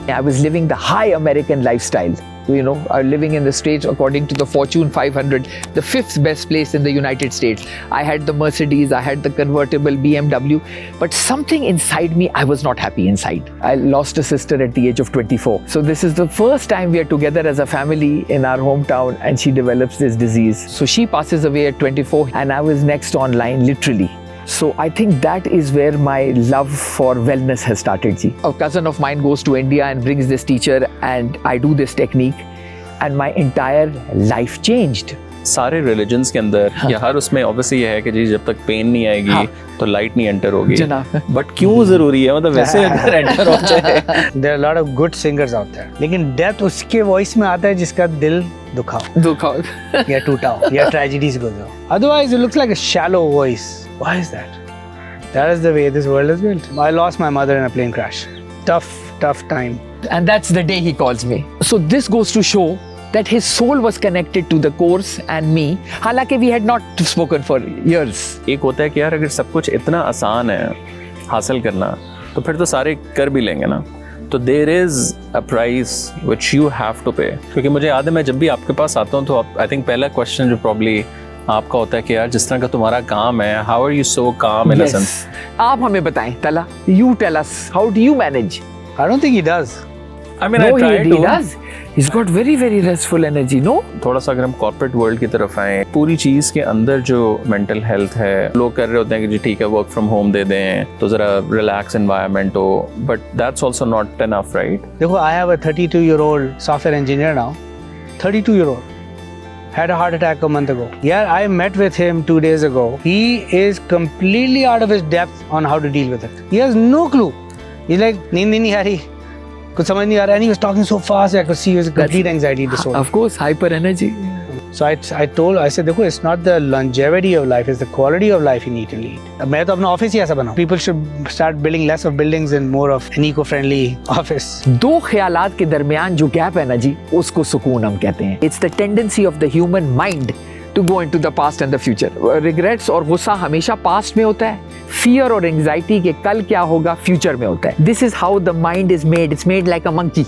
I was living the high American lifestyle. You know, living in the States according to the Fortune 500, the 5th best place in the United States. I had the Mercedes, I had the convertible BMW, but something inside me, I was not happy inside. I lost a sister at the age of 24. So this is the first time we are together as a family in our hometown, and she develops this disease. So she passes away at 24 and I was next online, literally. So I think that is where my love for wellness has started, ji. A cousin of mine goes to India and brings this teacher, and I do this technique, and my entire life changed. सारे religions के अंदर या हर उसमें obviously ये है कि जी जब तक पेन नहीं आएगी तो लाइट नहीं एंटर होगी, बट क्यों जरूरी है, मतलब वैसे अगर एंटर हो जाए. There are a lot of good singers out there, लेकिन डेथ उसके वॉइस में आता है जिसका दिल दुखाओ या टूटा हो या ट्रेजेडी से गुजरा. Otherwise it looks like a shallow voice. Why is that? That is the way this world is built. I lost my mother in a plane crash. Tough time. And that's the day he calls me. So this goes to show that his soul was connected to the course and me. हालांकि we had not spoken for years. एक होता है कि यार अगर सब कुछ इतना आसान है हासिल करना तो फिर तो सारे कर भी लेंगे ना. तो there is a price which you have to pay. क्योंकि मुझे याद है मैं जब भी आपके पास आता हूँ तो आई थिंक पहला क्वेश्चन जो प्रॉब्ली आपका होता है कि यार जिस तरह का तुम्हारा काम है, हाउ आर यू सो काम इन अ सेंस. आप हमें बताएं तला, you tell us, how do you manage? I don't think he does. I mean, I try he to. does. He's got very restful energy, no? थोड़ा सा अगर हम corporate world की तरफ आए, पूरी चीज़ के अंदर जो मेंटल हेल्थ है, लोग कर रहे होते हैं कि जी ठीक है वर्क फ्रॉम होम दे दें तो ज़रा रिलैक्स एनवायरनमेंट हो, but that's also not enough, right? देखो, I have a 32-year-old software engineer now. 32-year-old. Had a heart attack a month ago. Yeah, I met with him 2 days ago. He is completely out of his depth on how to deal with it. He has no clue. He's like, नींद नहीं आ रही, कुछ समझ नहीं आ रहा, and he was talking so fast I could see he was a complete anxiety disorder. Of course, hyper energy. So I said, देखो, it's not the longevity of life, it's the quality of life you need to lead. मैं तो अपना office ही ऐसा बनाऊं. People should start building less of buildings and more of an eco-friendly office. दो ख्यालात के दरमियान जो गैप है ना जी, उसको सुकून हम कहते हैं. It's the tendency of the human mind to go into the past and the future. Regrets और गुस्सा हमेशा past में होता है. Fear और anxiety के कल क्या होगा future में होता है. This is how the mind is made. It's made like a monkey.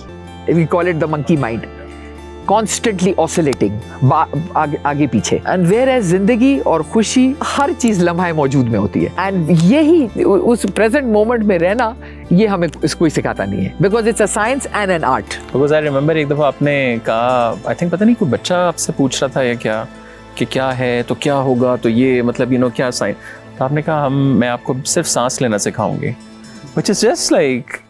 We call it the monkey mind. Constantly oscillating, आगे पीछे. And whereas जिंदगी और खुशी हर चीज लम्हा मौजूद में होती है. And यही उस present moment में रहना, ये हमें कोई सिखाता नहीं है. Because it's a science and an art. Because I remember एक दफ़ा आपने कहा, I think पता नहीं कोई बच्चा आपसे पूछ रहा था या क्या, कि क्या है तो क्या होगा, तो ये मतलब you know क्या साइन. तो आपने कहा मैं आपको सिर्फ सांस लेना सिखाऊंगी. Which is just like